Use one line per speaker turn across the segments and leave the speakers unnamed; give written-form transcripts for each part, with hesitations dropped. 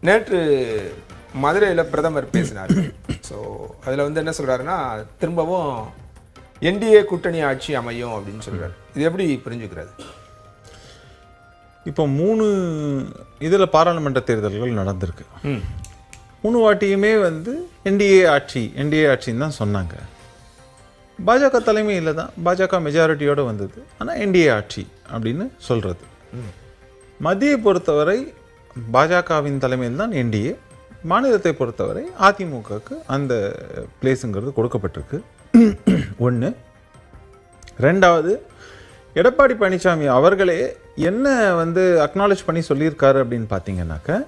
நேற்று மதுரையில் பிரதமர் பேசினார். ஸோ அதில் வந்து என்ன சொல்கிறாருன்னா, திரும்பவும் என்டிஏ கூட்டணி ஆட்சி அமையும் அப்படின்னு சொல்கிறார். இது எப்படி புரிஞ்சுக்கிறது?
இப்போ 3 இதில் பாராளுமன்ற தேர்தல்கள் நடந்திருக்கு. 3 வாட்டியுமே வந்து என்டிஏ ஆட்சின்னு தான் சொன்னாங்க. பாஜக தலைமையில் தான், பாஜக மெஜாரிட்டியோடு வந்தது. ஆனால் என்டிஏ ஆட்சி அப்படின்னு சொல்கிறது. மத்தியை பொறுத்தவரை பாஜகவின் தலைமையில் தான் என்டிஏ, மாநிலத்தை பொறுத்தவரை அதிமுகவுக்கு அந்த பிளேஸுங்கிறது கொடுக்கப்பட்டிருக்கு. 1. 2வது, எடப்பாடி பழனிசாமி அவர்களே என்ன வந்து அக்னாலேஜ் பண்ணி சொல்லியிருக்காரு அப்படின்னு பார்த்தீங்கன்னாக்க,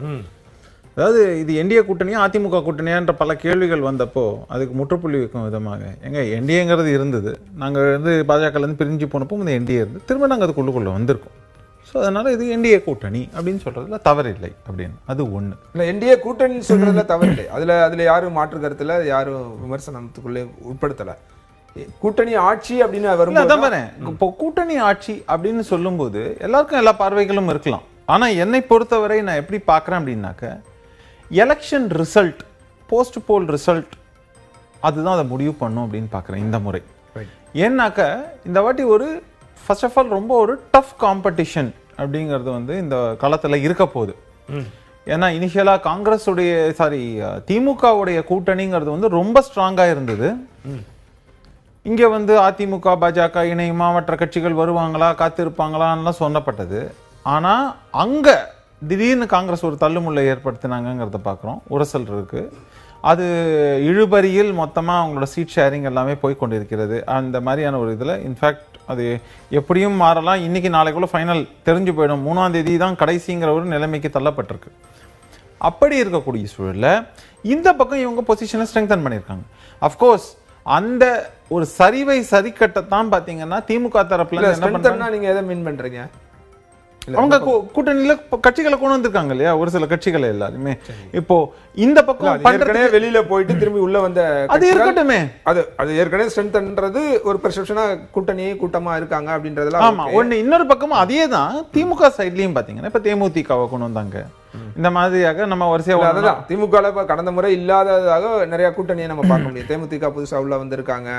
அதாவது இது என்டிஏ கூட்டணியா அதிமுக கூட்டணியான்ற பல கேள்விகள் வந்தப்போ அதுக்கு முற்றுப்புள்ளி வைக்கும் விதமாக, என்டிஏங்கிறது இருந்தது, நாங்கள் வந்து பாஜகலேருந்து பிரிஞ்சு போனப்போ இந்த என்டிஏ இருந்து திரும்ப நாங்கள் அதுக்குள்ளுக்குள்ளே வந்திருக்கோம். ஸோ அதனால் இது என்டிஏ கூட்டணி அப்படின்னு சொல்கிறதுல தவறில்லை அப்படின்னு. அது 1.
இல்லை, என்டிஏ கூட்டணின்னு சொல்கிறதுல தவறில்லை. அதில் யாரும் மாற்று கருத்தில் யாரும் விமர்சனத்துக்குள்ளே உட்படுத்தலை. கூட்டணி ஆட்சி அப்படின்னு வரும்போது,
இப்போ கூட்டணி ஆட்சி அப்படின்னு சொல்லும்போது எல்லாருக்கும் எல்லா பார்வைகளும் இருக்கலாம். ஆனால் என்னை பொறுத்தவரை நான் எப்படி பார்க்குறேன் அப்படின்னாக்க, எலெக்ஷன் ரிசல்ட், போஸ்ட் போல் ரிசல்ட் அதுதான் அதை முடிவு பண்ணும் அப்படின்னு பார்க்குறேன் இந்த முறை. ஏன்னாக்க இந்த வாட்டி ஃபர்ஸ்ட் ஆஃப் ஆல் ரொம்ப ஒரு டஃப் காம்படிஷன் அப்படிங்கிறது வந்து இந்த களத்தில் இருக்க போகுது. ஏன்னா இனிஷியலாக திமுகவுடைய கூட்டணிங்கிறது வந்து ரொம்ப ஸ்ட்ராங்காக இருந்தது. இங்கே வந்து அதிமுக பாஜக இணையுமா, மற்ற கட்சிகள் வருவாங்களா, காத்திருப்பாங்களான்லாம் சொல்லப்பட்டது. ஆனால் அங்கே திடீர்னு காங்கிரஸ் ஒரு தள்ளுமுள்ளை ஏற்படுத்தினாங்கிறத பார்க்குறோம். உரசல் இருக்குது. அது இழுபறியில் மொத்தமாக அவங்களோட சீட் ஷேரிங் எல்லாமே போய் கொண்டிருக்கிறது. அந்த மாதிரியான ஒரு இதில் இன்ஃபேக்ட் அது எப்படியும் மாறலாம். இன்றைக்கி நாளைக்குள்ளே ஃபைனல் தெரிஞ்சு போயிடும். 3ஆம் தேதி தான் கடைசிங்கிற ஒரு நிலைமைக்கு தள்ளப்பட்டிருக்கு. அப்படி இருக்கக்கூடிய சூழலில் இந்த பக்கம் இவங்க பொசிஷனை ஸ்ட்ரெங்தன் பண்ணியிருக்காங்க. அஃப்கோர்ஸ் அந்த ஒரு சரிவை சரிக்கட்டத்தான் பார்த்தீங்கன்னா திமுக தரப்புல என்ன பண்றாங்க,
நீங்க எதை மீன் பண்றீங்க?
அவங்க கூட்டணியில கட்சிகளை கொண்டு வந்திருக்காங்க இல்லையா, ஒரு சில கட்சிகளை எல்லாருமே. இப்போ இந்த பக்கம்
ஏற்கனவே வெளியில போயிட்டு திரும்பி உள்ள வந்த
அது இருக்கட்டுமே,
அது ஏற்கனவே ஸ்ட்ரென்த்ன்றது ஒரு பெர்செப்ஷனா கூட்டமா இருக்காங்க அப்படின்றதுல.
ஆமா. இன்னொரு பக்கமும் அதே தான் திமுக சைட்லயும் பாத்தீங்கன்னா இப்ப தேமுதிகவை கொண்டு வந்தாங்க. இந்த மாதிரியாக நம்ம வரிசையா
திமுக கடந்த முறை இல்லாததாக நிறைய கூட்டணியை நம்ம பார்க்க முடியும். தேமுதிக புதுசா உள்ள வந்திருக்காங்க.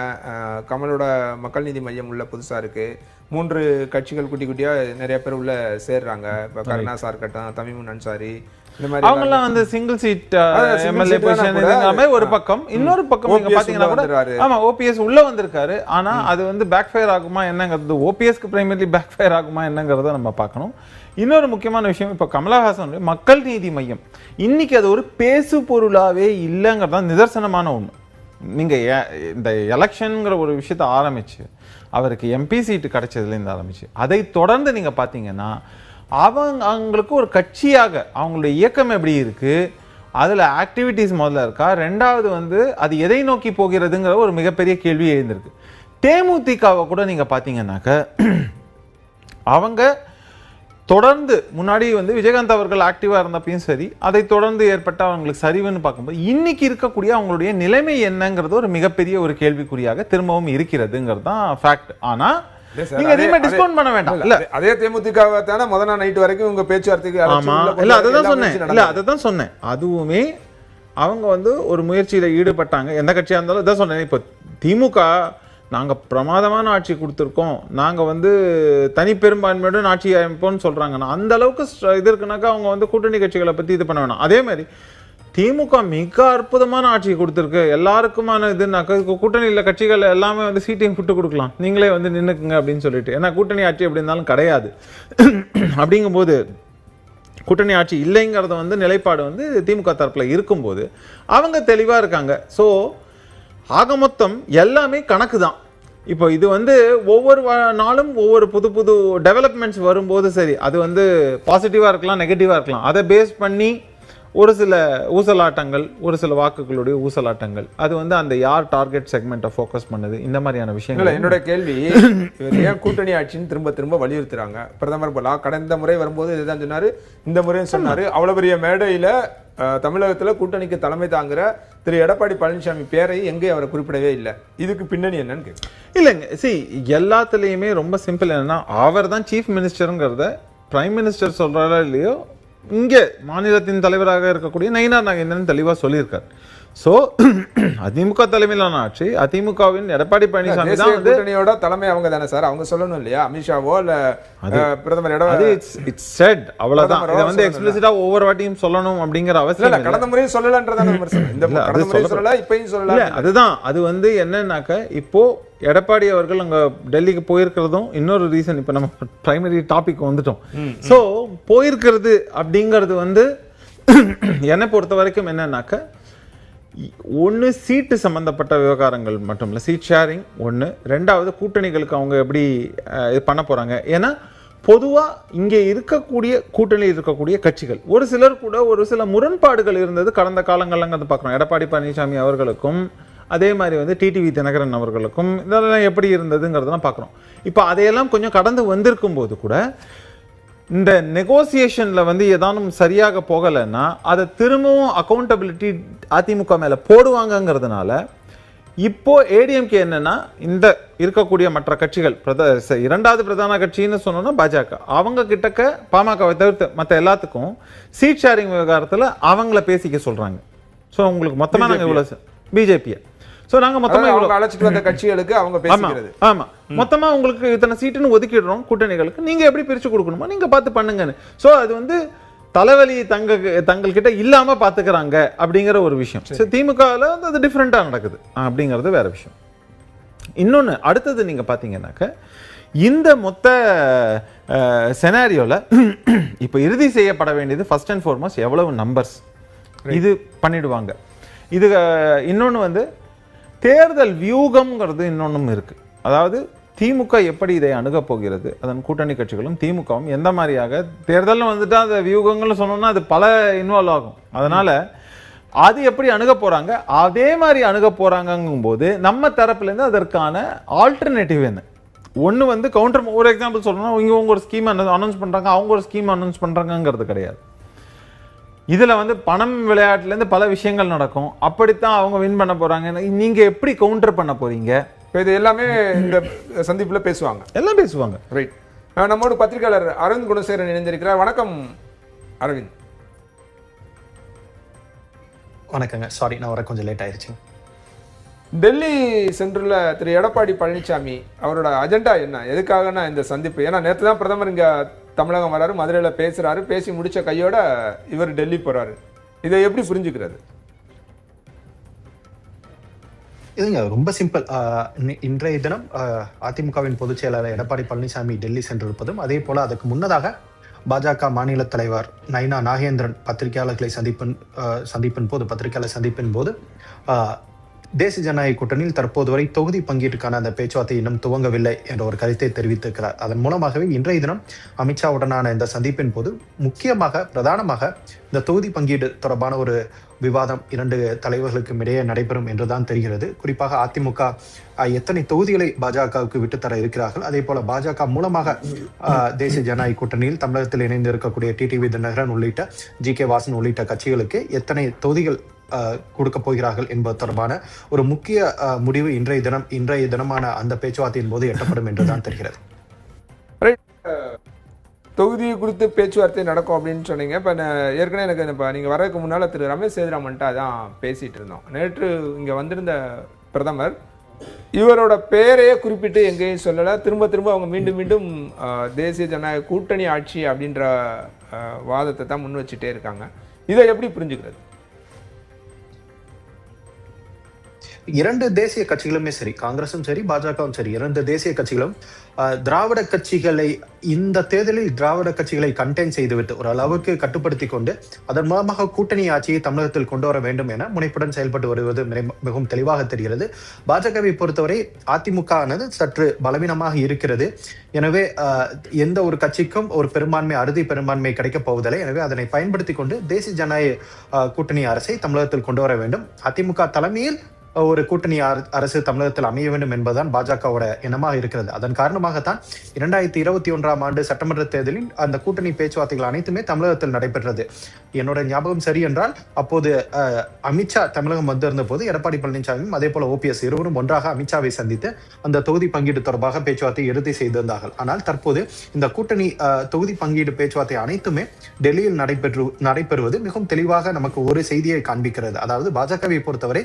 கமலோட மக்கள் நீதி மையம் உள்ள புதுசா இருக்கு. 3 கட்சிகள் குட்டி குட்டியா நிறைய பேர் உள்ள சேர்றாங்க. இப்ப கருணாசா இருக்கட்டும், தமிமுன் அன்சாரி, இந்த மாதிரி
அவங்கெல்லாம் வந்து சிங்கிள் சீட் எம்எல்ஏ பொசிஷன் ஒரு பக்கம். இன்னொரு பக்கம் நீங்க பாத்தீங்கன்னா ஆமா ஓபிஎஸ் உள்ள வந்திருக்காரு. ஆனா அது வந்து பேக் ஃபயர் ஆகுமா என்னங்கிறது, ஓபிஎஸ்க்கு பிரைமரிலி பேக் ஃபயர் ஆகுமா என்னங்கிறத நம்ம பார்க்கணும். இன்னொரு முக்கியமான விஷயம், இப்போ கமலஹாசன் மக்கள் நீதி மையம் இன்னைக்கு அது ஒரு பேசு பொருளாவே இல்லைங்கிறது தான் நிதர்சனமான ஒன்று. நீங்கள் இந்த எலெக்ஷனுங்கிற ஒரு விஷயத்தை ஆரம்பிச்சு அவருக்கு எம்பி சீட்டு கிடைச்சதுலேருந்து ஆரம்பிச்சு அதை தொடர்ந்து நீங்கள் பார்த்தீங்கன்னா அவங்களுக்கு ஒரு கட்சியாக அவங்களுடைய இயக்கம் எப்படி இருக்குது, அதில் ஆக்டிவிட்டீஸ் முதல்ல இருக்கா, 2வது வந்து அது எதை நோக்கி போகிறதுங்கிற ஒரு மிகப்பெரிய கேள்வி எழுந்திருக்கு. தேமுதிகவை கூட நீங்கள் பார்த்தீங்கன்னாக்க அவங்க தொடர்ந்து முன்னாடி வந்து விஜயகாந்த் அவர்கள் ஆக்டிவா இருந்தப்பையும் சரி, அதை தொடர்ந்து ஏற்பட்ட அவங்களுக்கு சரிவுன்னு பார்க்கும்போது இன்னைக்கு இருக்கக்கூடிய அவங்களுடைய நிலைமை என்னங்கிறது ஒரு மிகப்பெரிய ஒரு கேள்விக்குறியாக திரும்பவும் இருக்கிறதுங்கிறது தான் ஃபேக்ட். ஆனா நீங்க எதையுமே டிஸ்கவுண்ட் பண்ண வேண்டாம். இல்ல
அதே தேமுதிகவை தானே முதல் நைட் வரைக்கும் உங்க பேச்சுவார்த்தைக்கு
அதான் சொன்னேன். அதுவுமே அவங்க வந்து ஒரு முயற்சியில ஈடுபட்டாங்க. எந்த கட்சியா இருந்தாலும் இதான் சொன்னேன். இப்போ திமுக நாங்கள் பிரமாதமான ஆட்சி கொடுத்துருக்கோம், நாங்கள் வந்து தனி பெரும்பான்மையுடன் ஆட்சி அமைப்போம்னு சொல்கிறாங்கன்னா அந்த அளவுக்கு இது இருக்குனாக்கா அவங்க வந்து கூட்டணி கட்சிகளை பற்றி இது பண்ண வேணாம். அதே மாதிரி திமுக மிக அற்புதமான ஆட்சி கொடுத்துருக்கு, எல்லாருக்குமான இதுனாக்கா கூட்டணியில் கட்சிகள் எல்லாமே வந்து சீட்டையும் விட்டு கொடுக்கலாம், நீங்களே வந்து நின்றுக்குங்க அப்படின்னு சொல்லிட்டு. ஏன்னா கூட்டணி ஆட்சி எப்படி இருந்தாலும் கிடையாது. அப்படிங்கும்போது கூட்டணி ஆட்சி இல்லைங்கிறத வந்து நிலைப்பாடு வந்து திமுக தரப்பில் இருக்கும்போது அவங்க தெளிவாக இருக்காங்க. ஸோ ஆக மொத்தம் எல்லாமே கணக்கு தான். இப்போ இது வந்து ஒவ்வொரு நாளும் ஒவ்வொரு புது புது டெவலப்மெண்ட்ஸ் வரும்போது சரி, அது வந்து பாசிட்டிவாக இருக்கலாம், நெகட்டிவாக இருக்கலாம். அதை பேஸ் பண்ணி ஒரு சில ஊசலாட்டங்கள், ஒரு சில வாக்குகளுடைய ஊசலாட்டங்கள், அது வந்து அந்த யார் டார்கெட் செக்மெண்ட்டை ஃபோக்கஸ் பண்ணுது, இந்த மாதிரியான விஷயங்கள்.
என்னோட கேள்வி, ஏன் கூட்டணி ஆட்சின்னு திரும்ப திரும்ப வலியுறுத்துறாங்க? பிரதமர் போலா கடந்த முறை வரும்போது இதுதான் சொன்னாரு, இந்த முறையும் சொன்னாரு. அவ்வளவு பெரிய மேடையில தமிழகத்தில் கூட்டணிக்கு தலைமை தாங்குற திரு எடப்பாடி பழனிசாமி பேரை எங்கே அவரை குறிப்பிடவே இல்லை. இதுக்கு பின்னணி என்னன்னு கேட்க
இல்லைங்க. எல்லாத்துலேயுமே ரொம்ப சிம்பிள். என்னன்னா அவர் தான் சீஃப் மினிஸ்டருங்கிறத பிரைம் மினிஸ்டர் சொல்கிறாரோ இல்லையோ இங்கே மாநிலத்தின் தலைவராக இருக்கக்கூடிய நயினார் நாகேந்திரன் தெளிவாக சொல்லியிருக்கார். ஸோ அதிமுக தலைமையிலான ஆட்சி, அதிமுகவின் எடப்பாடி பழனிசாமி தான் வந்து
கூட்டணியோட தலைமை அவங்க தானே சார், அவங்க சொல்லணும் இல்லையா? அமித்ஷாவோ இல்ல பிரதமர்
இட்ஸ் செட், அவ்வளவுதான். இதை வந்து எக்ஸ்பிளிசிட்டா ஒவ்வொரு வாட்டியும் சொல்லணும் அப்படிங்கிற அவசியம் இல்லை.
கடந்த முறையும் சொல்லலன்றதான விமர்சனம். இந்த கடந்த முறையும் சொல்லல, இப்பயும் சொல்லல.
அதுதான் அது வந்து என்னன்னாக்க, இப்போ எடப்பாடி அவர்கள் அங்க டெல்லிக்கு போயிருக்கிறதும் இன்னொரு ரீசன். இப்ப நம்ம பிரைமரி டாபிக் வந்துட்டோம். ஸோ போயிருக்கிறது அப்படிங்கிறது வந்து என்னை பொறுத்த வரைக்கும் என்னன்னாக்க, ஒன்று சீட்டு சம்பந்தப்பட்ட விவகாரங்கள் மட்டும் இல்லை, சீட் ஷேரிங் ஒன்று. ரெண்டாவது கூட்டணிகளுக்கு அவங்க எப்படி இது பண்ண போகிறாங்க. ஏன்னா பொதுவாக இங்கே இருக்கக்கூடிய கூட்டணியில் இருக்கக்கூடிய கட்சிகள் ஒரு சிலர் கூட ஒரு சில முரண்பாடுகள் இருந்தது கடந்த காலங்கள்லங்கிறது பார்க்குறோம். எடப்பாடி பழனிசாமி அவர்களுக்கும் அதே மாதிரி வந்து டிடிவி தினகரன் அவர்களுக்கும் இதெல்லாம் எப்படி இருந்ததுங்கிறதெல்லாம் பார்க்குறோம். இப்போ அதையெல்லாம் கொஞ்சம் கடந்து வந்திருக்கும் போது கூட இந்த நெகோசியேஷன்ல வந்து ஏதானும் சரியாக போகலைன்னா அதை திரும்பவும் அக்கௌண்டபிலிட்டி அதிமுக மேல போடுவாங்கங்கிறதுனால இப்போ ஏடிஎம்கே என்னன்னா, இந்த இருக்கக்கூடிய மற்ற கட்சிகள் இரண்டாவது பிரதான கட்சின்னு சொன்னோம்னா பாஜக, அவங்க கிட்டக்க பாமகவை தவிர்த்து மற்ற எல்லாத்துக்கும் சீட் ஷேரிங் விவகாரத்தில் அவங்கள பேசிக்க சொல்றாங்க. ஸோ உங்களுக்கு மொத்தமாக நாங்கள் இவ்வளோ பிஜேபியை நாங்க மொத்தமா
அழைச்சிட்டு வந்த கட்சிகளுக்கு அவங்க பேசிக்கிறது.
ஆமா, மொத்தமா உங்களுக்கு இத்தனை சீட்டுன்னு ஒதுக்கிடுறோம் கூட்டணிகளுக்கு, நீங்க எப்படி பிரிச்சு கொடுக்கணுமோ நீங்க பார்த்து பண்ணுங்கன்னு. சோ அது வந்து தலைவலி தங்கள்கிட்ட இல்லாம பாத்துக்கிறாங்க அப்படிங்கிற ஒரு விஷயம். திமுகவில் அது டிஃப்ரெண்டா நடக்குது அப்படிங்கிறது வேற விஷயம். இன்னொன்னு அடுத்தது நீங்க பாத்தீங்கன்னாக்க, இந்த மொத்த செனாரியோல இப்ப இறுதி செய்யப்பட வேண்டியது ஃபர்ஸ்ட் அண்ட் ஃபார்மோஸ்ட் எவ்வளவு நம்பர்ஸ் இது பண்ணிடுவாங்க. இது இன்னொன்னு வந்து தேர்தல் வியூகம்ங்கிறது இன்னொன்றும் இருக்கு. அதாவது திமுக எப்படி இதை அணுகப் போகிறது, அதன் கூட்டணி கட்சிகளும் திமுகவும் எந்த மாதிரியாக தேர்தல் வந்துட்டா அந்த வியூகங்கள்னு சொன்னோம்னா அது பல இன்வால்வ் ஆகும். அதனால அது எப்படி அணுக போறாங்க, அதே மாதிரி அணுக போறாங்கும் போது நம்ம தரப்புல இருந்து அதற்கான ஆல்டர்னேட்டிவ் என்ன. ஒன்று வந்து கவுண்டர், ஒரு எக்ஸாம்பிள் சொல்லணும்னா, இவங்க ஒரு ஸ்கீம் அனௌன்ஸ் பண்றாங்க, அவங்க ஒரு ஸ்கீம் அனௌன்ஸ் பண்றாங்கிறது கிடையாது. இதுல வந்து பணம் விளையாட்டுல இருந்து பல விஷயங்கள் நடக்கும். அப்படித்தான் அவங்க வின் பண்ண போறாங்க. நீங்க எப்படி கவுண்டர் பண்ண போறீங்க?
இது எல்லாமே இந்த சந்திப்புல பேசுவாங்க,
எல்லாம் பேசுவாங்க.
ரைட். நம்மோடு பத்திரிகையாளர் அரவிந்த் குணசேகரன் இணைந்திருக்கிறார். வணக்கம் அரவிந்த்.
வணக்கங்க, சாரி நான் வர கொஞ்சம் லேட் ஆயிடுச்சு.
டெல்லி சென்றுள்ள திரு எடப்பாடி பழனிசாமி அவரோட அஜெண்டா என்ன, எதுக்காகனா இந்த சந்திப்பு? ஏன்னா நேற்று தான் பிரதமர் இங்க தமிழகம் வராரு, மதுரையில பேசுறாரு, பேசி முடிச்ச கையோட இவர் டெல்லி போறாரு. இதை எப்படி புரிஞ்சுக்கிறது?
இதுங்க ரொம்ப சிம்பிள். இன்றைய தினம் அதிமுகவின் பொதுச் செயலாளர் எடப்பாடி பழனிசாமி டெல்லி சென்றிருப்பதும், அதே போல அதுக்கு முன்னதாக பாஜக மாநில தலைவர் நயினா நாகேந்திரன் பத்திரிகையாளர் சந்திப்பின் போது தேசிய ஜனநாயக கூட்டணியில் தற்போது வரை தொகுதி பங்கீட்டுக்கான அந்த பேச்சுவார்த்தை இன்னும் துவங்கவில்லை என்ற ஒரு கருத்தை தெரிவித்திருக்கிறார். அதன் மூலமாகவே இன்றைய தினம் அமித்ஷாவுடனான இந்த சந்திப்பின் போது முக்கியமாக பிரதானமாக இந்த தொகுதி பங்கீடு தொடர்பான ஒரு விவாதம் இரண்டு தலைவர்களுக்கும் இடையே நடைபெறும் என்றுதான் தெரிகிறது. குறிப்பாக அதிமுக எத்தனை தொகுதிகளை பாஜகவுக்கு விட்டுத்தர இருக்கிறார்கள், அதே போல பாஜக மூலமாக தேசிய ஜனநாயக கூட்டணியில் தமிழகத்தில் இணைந்து இருக்கக்கூடிய டிடிவி தினகரன் உள்ளிட்ட ஜி.கே. வாசன் உள்ளிட்ட கட்சிகளுக்கு எத்தனை தொகுதிகள் கொடுக்க போகிறார்கள் என்பது தொடர்பான ஒரு முக்கிய முடிவு இன்றைய தினமான அந்த பேச்சுவார்த்தையின் போது எட்டப்படும் என்றுதான் தெரிகிறது.
தொகுதி குறித்து பேச்சுவார்த்தை நடக்கும் அப்படின்னு சொன்னீங்க. இப்போ ஏற்கனவே எனக்கு இப்போ நீங்கள் வரதுக்கு முன்னால் திரு ரமேஷ் சேதுராமன்ட்டா தான் பேசிகிட்டு இருந்தோம். நேற்று இங்கே வந்திருந்த பிரதமர் இவரோட பெயரையே குறிப்பிட்டு எங்கேயும் சொல்லலை. திரும்ப அவங்க மீண்டும் தேசிய ஜனநாயக கூட்டணி ஆட்சி அப்படின்ற வாதத்தை தான் முன் வச்சுட்டே இருக்காங்க. இதை எப்படி புரிஞ்சுக்கிறது?
இரண்டு தேசிய கட்சிகளுமே சரி, காங்கிரசும் சரி பாஜகவும் சரி, இரண்டு தேசிய கட்சிகளும் திராவிட கட்சிகளை இந்த தேர்தலில் திராவிட கட்சிகளை கண்டெயின் செய்துவிட்டு ஒரு அளவுக்கு கட்டுப்படுத்தி கொண்டு அதன் மூலமாக கூட்டணி ஆட்சியை தமிழகத்தில் கொண்டு வர வேண்டும் என முனைப்புடன் செயல்பட்டு வருவது மிகவும் தெளிவாக தெரிகிறது. பாஜகவை பொறுத்தவரை அதிமுக ஆனது சற்று பலவீனமாக இருக்கிறது. எனவே எந்த ஒரு கட்சிக்கும் ஒரு பெரும்பான்மை, அறுதி பெரும்பான்மை கிடைக்கப் போவதில்லை. எனவே அதனை பயன்படுத்தி கொண்டு தேசிய ஜனநாயக கூட்டணி அரசை தமிழகத்தில் கொண்டு வர வேண்டும். அதிமுக தலைமையில் ஒரு கூட்டணி அரசு தமிழகத்தில் அமைய வேண்டும் என்பதுதான் பாஜகவோட எண்ணமாக இருக்கிறது. அதன் காரணமாகத்தான் 2021ஆம் ஆண்டு சட்டமன்ற தேர்தலில் அந்த கூட்டணி பேச்சுவார்த்தைகள் அனைத்துமே தமிழகத்தில் நடைபெற்றது. என்னோட ஞாபகம் சரி என்றால் அப்போது அமித்ஷா தமிழகம் வந்திருந்த போது எடப்பாடி பழனிசாமியும் அதே போல ஓபிஎஸ் இருவரும் ஒன்றாக அமித்ஷாவை சந்தித்து அந்த தொகுதி பங்கீடு தொடர்பாக பேச்சுவார்த்தை இறுதி செய்திருந்தார்கள். ஆனால் தற்போது இந்த கூட்டணி தொகுதி பங்கீடு பேச்சுவார்த்தை அனைத்துமே டெல்லியில் நடைபெறுவது மிகவும் தெளிவாக நமக்கு ஒரு செய்தியை காண்பிக்கிறது. அதாவது பாஜகவை பொறுத்தவரை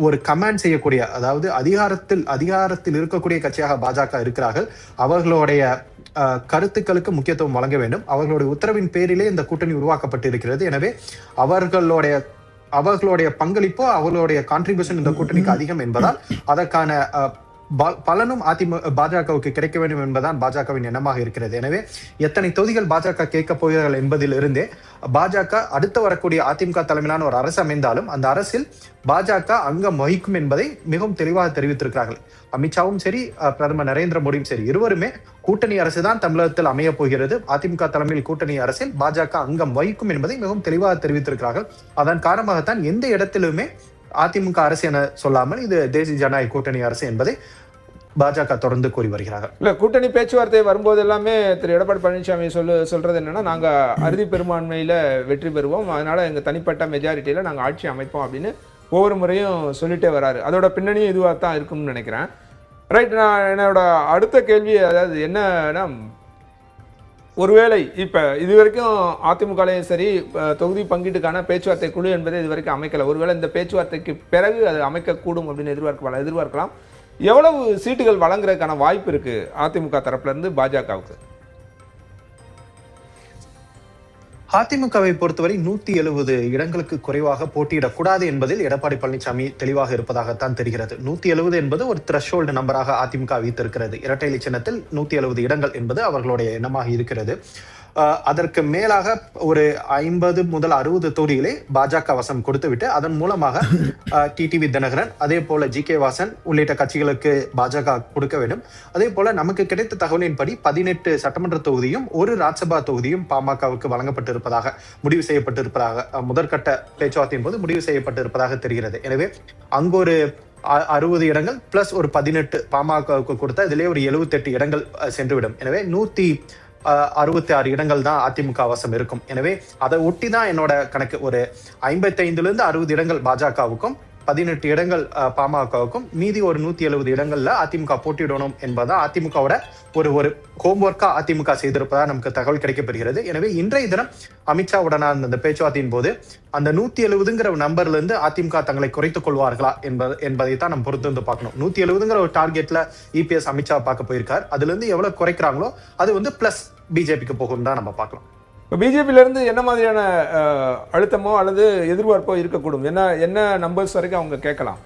ஒரு கமாண்ட் செய்யக்கூடிய, அதாவது அதிகாரத்தில் இருக்கக்கூடிய கட்சியாக பாஜக இருக்கிறார்கள். அவர்களுடைய கருத்துக்களுக்கு முக்கியத்துவம் வழங்க வேண்டும். அவர்களுடைய உத்தரவின் பேரிலே இந்த கூட்டணி உருவாக்கப்பட்டு இருக்கிறது. எனவே அவர்களுடைய பங்களிப்போ அவர்களுடைய கான்ட்ரிபியூஷன் இந்த கூட்டணிக்கு அதிகம் என்பதால் அதற்கான பலனும் பாஜகவுக்கு கிடைக்க வேண்டும் என்பதுதான் பாஜகவின் எண்ணமாக இருக்கிறது. எனவே எத்தனை தொகுதிகள் பாஜக கேட்க போகிறார்கள் என்பதில் இருந்தே பாஜக அடுத்து வரக்கூடிய அதிமுக தலைமையிலான ஒரு அரசு அமைந்தாலும் அந்த அரசில் பாஜக அங்கம் வகிக்கும் என்பதை மிகவும் தெளிவாக தெரிவித்திருக்கிறார்கள். அமித்ஷாவும் சரி, பிரதமர் நரேந்திர மோடியும் சரி, இருவருமே கூட்டணி அரசு தான் தமிழகத்தில் அமைய போகிறது, அதிமுக தலைமையில் கூட்டணி அரசில் பாஜக அங்கம் வகிக்கும் என்பதை மிகவும் தெளிவாக தெரிவித்திருக்கிறார்கள். அதன் காரணமாகத்தான் எந்த இடத்திலுமே அதிமுக அரசு என சொல்லாமல் இது தேசிய ஜனநாயக கூட்டணி அரசு என்பதை பாஜக தொடர்ந்து கூறி வருகிறார்கள்.
இல்ல, கூட்டணி பேச்சுவார்த்தை வரும்போது எல்லாமே திரு எடப்பாடி பழனிசாமி சொல்றது என்னன்னா, நாங்க அறுதி பெரும்பான்மையில வெற்றி பெறுவோம், அதனால எங்க தனிப்பட்ட மெஜாரிட்டியில நாங்க ஆட்சி அமைப்போம் அப்படின்னு ஒவ்வொரு முறையும் சொல்லிட்டே வராரு. அதோட பின்னணியும் இதுவாக தான் இருக்கும்னு நினைக்கிறேன். ரைட். நான் என்னோட அடுத்த கேள்வி அதாவது என்னன்னா, ஒருவேளை இப்ப இது வரைக்கும் அதிமுகலையும் சரி தொகுதி பங்கீட்டுக்கான பேச்சுவார்த்தை குழு என்பதை இது வரைக்கும் அமைக்கல. ஒருவேளை இந்த பேச்சுவார்த்தைக்கு பிறகு அது அமைக்கக்கூடும் அப்படின்னு எதிர்பார்க்கலாம். எவ்வளவு சீட்டுகள் வழங்குறதுக்கான வாய்ப்பு இருக்கு அதிமுக தரப்புல இருந்து பாஜகவுக்கு?
அதிமுகவை பொறுத்தவரை 170 இடங்களுக்கு குறைவாக போட்டியிடக்கூடாது என்பதில் எடப்பாடி பழனிசாமி தெளிவாக இருப்பதாகத்தான் தெரிகிறது. 170 என்பது ஒரு த்ரெஷ்ஹோல்டு நம்பராக அதிமுக வைத்திருக்கிறது. இரட்டை இலை சின்னத்தில் 170 இடங்கள் என்பது அவர்களுடைய எண்ணமாக இருக்கிறது. அதற்கு மேலாக ஒரு 50 முதல் 60 தொகுதிகளை பாஜக வசம் கொடுத்துவிட்டு அதன் மூலமாக டிடிவி தினகரன், அதே போல ஜி.கே. வாசன் உள்ளிட்ட கட்சிகளுக்கு பாஜக கொடுக்க வேண்டும். அதே போல நமக்கு கிடைத்த தகவலின்படி 18 சட்டமன்ற தொகுதியும் ஒரு ராஜ்சபா தொகுதியும் பாமகவுக்கு வழங்கப்பட்டிருப்பதாக முடிவு செய்யப்பட்டிருப்பதாக முதற்கட்ட பேச்சுவார்த்தையின் போது முடிவு செய்யப்பட்டிருப்பதாக தெரிகிறது. எனவே அங்கு ஒரு 60 இடங்கள் பிளஸ் ஒரு 18 பாமகவுக்கு கொடுத்தா இதிலே ஒரு 78 இடங்கள் சென்றுவிடும். எனவே 166 இடங்கள் தான் அதிமுக வசம் இருக்கும். எனவே அதை ஒட்டி தான் என்னோட கணக்கு. ஒரு 55 to 60 இடங்கள் பாஜகவுக்கும் 18 இடங்கள் பாமகவுக்கும், மீதி ஒரு 170 இடங்கள்ல அதிமுக போட்டியிடணும் என்பதா அதிமுகவோட ஒரு ஹோம்ஒர்க்கா அதிமுக செய்திருப்பதா நமக்கு தகவல் கிடைக்கப்பெறுகிறது. எனவே இன்றைய தினம் அமித்ஷாவுடனான அந்த பேச்சுவார்த்தையின் போது அந்த 170ங்கிற நம்பர்ல இருந்து அதிமுக தங்களை குறைத்துக் கொள்வார்களா என்பதை தான் நம்ம பொறுத்து வந்து பார்க்கணும். 170ங்கிற ஒரு டார்கெட்ல இபிஎஸ் அமித்ஷா பார்க்க போயிருக்கார். அதுல இருந்து எவ்வளவு குறைக்கிறாங்களோ அது வந்து பிளஸ் பிஜேபிக்கு போகும் தான் நம்ம பார்க்கலாம்.
இப்போ பிஜேபியில இருந்து என்ன மாதிரியான அழுத்தமோ அல்லது எதிர்பார்ப்போ இருக்கக்கூடும்? என்ன நம்பர்ஸ் வரைக்கும் அவங்க கேட்கலாம்?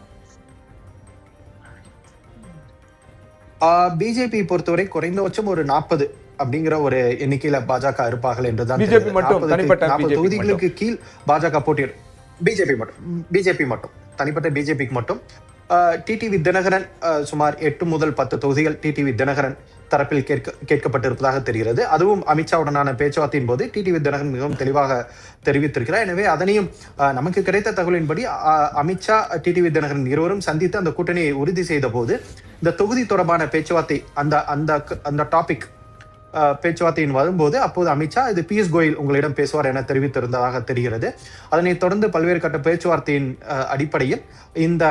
பிஜேபி பொறுத்தவரை குறைந்தபட்சம் ஒரு 40 அப்படிங்கிற ஒரு எண்ணிக்கையில பாஜக இருப்பார்கள் என்றுதான்.
பிஜேபி மட்டும்
40 தொகுதிகளுக்கு கீழ் பாஜக போட்டியிடும். பிஜேபி மட்டும் தனிப்பட்ட பிஜேபிக்கு மட்டும். டிடிவி தினகரன் சுமார் 8 முதல் 10 தொகுதிகள் டிடிவி தினகரன் தரப்பில் கேட்கப்பட்டிருப்பதாக தெரிகிறது. அதுவும் அமித்ஷாவுடனான பேச்சுவார்த்தையின் போது டிடிவி தினகரன் மிகவும் தெளிவாக தெரிவித்திருக்கிறார். எனவே அதனையும் நமக்கு கிடைத்த தகவலின்படி அமித்ஷா டிடிவி தினகரன் இருவரும் சந்தித்து அந்த கூட்டணியை உறுதி செய்த போது இந்த தொகுதி தொடர்பான பேச்சுவார்த்தை அந்த டாபிக் பேச்சுவார்த்தையின் வரும்போது அப்போது அமித்ஷா இது பியூஷ் கோயல் உங்களிடம் பேசுவார் என தெரிவித்திருந்ததாக தெரிகிறது. அதனைத் தொடர்ந்து பல்வேறு கட்ட பேச்சுவார்த்தையின் அடிப்படையில் இந்த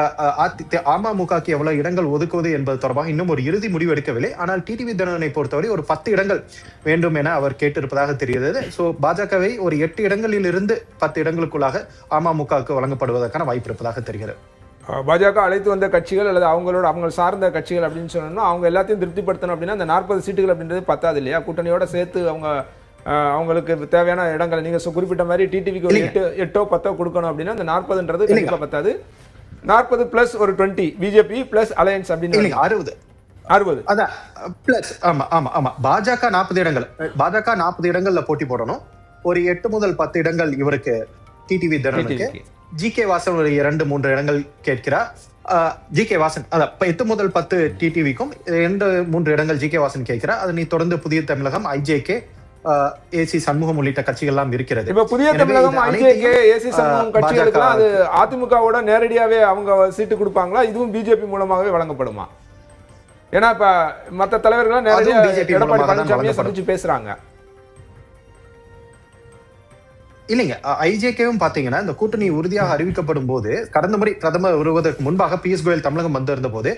அமமுகக்கு எவ்வளவு இடங்கள் ஒதுக்குவது என்பது தொடர்பாக இன்னும் ஒரு இறுதி முடிவு எடுக்கவில்லை. ஆனால் டிடிவி தினகரனை பொறுத்தவரை ஒரு 10 இடங்கள் வேண்டும் என அவர் கேட்டிருப்பதாக தெரிகிறது. சோ பாஜகவை ஒரு 8 இடங்களில் இருந்து 10 இடங்களுக்குள்ளாக அமமுகவுக்கு வழங்கப்படுவதற்கான வாய்ப்பு இருப்பதாக தெரிகிறது.
பாஜக அழைத்து வந்த கட்சிகள் அல்லது அவங்க சார்ந்த கட்சிகள் அப்படின்னு சொன்னோம்னா அவங்க எல்லாத்தையும் திருப்திப்படுத்தணும் அப்படின்னா அந்த 40 சீட்டுகள் அப்படின்றது பத்தாது இல்லையா? கூட்டணியோட சேர்த்து அவங்களுக்கு தேவையான இடங்களை நீங்க குறிப்பிட்ட மாதிரி டிடிவிக்கு ஒரு 8 10 கொடுக்கணும் அப்படின்னா அந்த 40ன்றது கண்டிப்பா பத்தாது. 40 பிளஸ் ஒரு 20 பிஜேபி பிளஸ் அலையன்ஸ் அப்படின்னு 60
அதான் பிளஸ். ஆமா பாஜக 40 இடங்கள்ல போட்டி போடணும். ஒரு 8 முதல் 10 இடங்கள் இவருக்கு டிடிவி தினகரனுக்கு. ஜி.கே. வாசன் ஒரு 2-3 இடங்கள் கேட்கிறார். ஜி.கே. வாசன் 8 முதல் 10 டிடிவிக்கும் 2-3 இடங்கள் ஜி.கே. வாசன் கேட்கிறார். அதனை தொடர்ந்து புதிய தமிழகம், ஐஜேகே, ஏசி சண்முகம் உள்ளிட்ட கட்சிகள் எல்லாம் இருக்கிறது.
இப்ப புதிய தமிழகம் ஐஜேகே ஏசி சண்முகம் கட்சிகளுக்கு அது அதிமுகவோட நேரடியாவே அவங்க சீட்டு கொடுப்பாங்களா, இதுவும் பிஜேபி மூலமாகவே வழங்கப்படுமா? ஏன்னா இப்ப மத்த தலைவர்கள் நேரடியா எடப்பாடி பழனிசாமியை சந்திச்சு பேசுறாங்க.
இல்லைங்க, ஐஜேகேவும் பாத்தீங்கன்னா இந்த கூட்டணி உறுதியாக அறிவிக்கப்படும் போது கடந்த முறை பிரதமர் வருவதற்கு முன்பாக பியூஷ் கோயல் தமிழகம் வந்திருந்த போது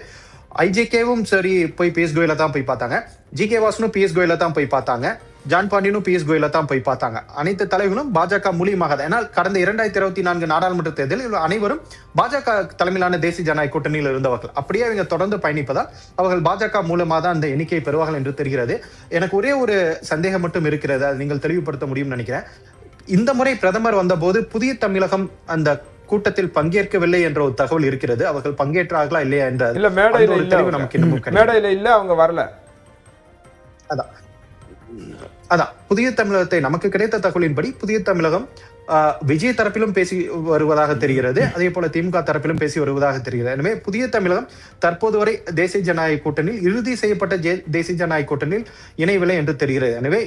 ஐஜேகேவும் சரி போய் பியூஷ் கோயலை தான் போய் பார்த்தாங்க, ஜி.கே. வாசனும் பியூஷ் கோயலை தான் போய் பார்த்தாங்க, ஜான் பாண்டியனும் பியூஷ் கோயலை தான் போய் பார்த்தாங்க. அனைத்து தலைவர்களும் பாஜக மூலியமாக தான். ஏன்னா கடந்த 2024 நாடாளுமன்ற தேர்தலில் அனைவரும் பாஜக தலைமையிலான தேசிய ஜனநாயக கூட்டணியில் இருந்தவர்கள். அப்படியே அவங்க தொடர்ந்து பயணிப்பதால் அவர்கள் பாஜக மூலமாக தான் அந்த எண்ணிக்கையை பெறுவார்கள் என்று தெரிகிறது. எனக்கு ஒரே ஒரு சந்தேகம் மட்டும் இருக்கிறது, அதை நீங்கள் தெளிவுபடுத்த முடியும்னு நினைக்கிறேன். இந்த முறை பிரதமர் வந்தபோது புதிய தமிழகம் அந்த கூட்டத்தில் பங்கேற்கவில்லை என்ற ஒரு தகவல் இருக்கிறது. அவர்கள் பங்கேற்றார்களா இல்லையா என்ற
நமக்கு மேடையில இல்ல, அவங்க வரல.
அதான் புதிய தமிழகத்தை நமக்கு கிடைத்த தகவலின்படி புதிய தமிழகம் விஜய் தரப்பிலும் பேசி வருவதாக தெரிகிறது, அதே போல திமுக தரப்பிலும் பேசி வருவதாக தெரிகிறது. எனவே புதிய தமிழகம் தற்போது வரை தேசிய ஜனநாயக கூட்டணியில் இறுதி செய்யப்பட்ட தேசிய ஜனநாயக கூட்டணியில் இணையவில்லை என்று தெரிகிறது. எனவே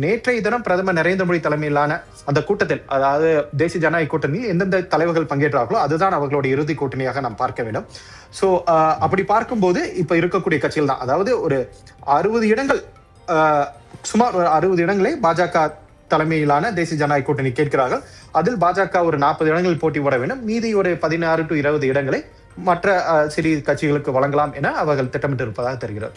நேற்றைய தினம் பிரதமர் நரேந்திர மோடி தலைமையிலான அந்த கூட்டத்தில், அதாவது தேசிய ஜனநாயக கூட்டணியில் எந்தெந்த தலைவர்கள் பங்கேற்றார்களோ அதுதான் அவர்களுடைய இறுதி கூட்டணியாக நாம் பார்க்க வேண்டும். சோ அப்படி பார்க்கும்போது இப்ப இருக்கக்கூடிய கட்சிகள் தான், அதாவது ஒரு 60 இடங்கள், சுமார் ஒரு 60 இடங்களை பாஜக தலைமையிலான தேசிய ஜனநாயக கூட்டணி கேட்கிறார்கள். அதில் பாஜக ஒரு 40 இடங்களில் போட்டி போட வேண்டும், மீதி ஒரு 16 to 20 இடங்களை மற்ற சிறிய கட்சிகளுக்கு வழங்கலாம் என அவர்கள் திட்டமிட்டு இருப்பதாக தெரிகிறது.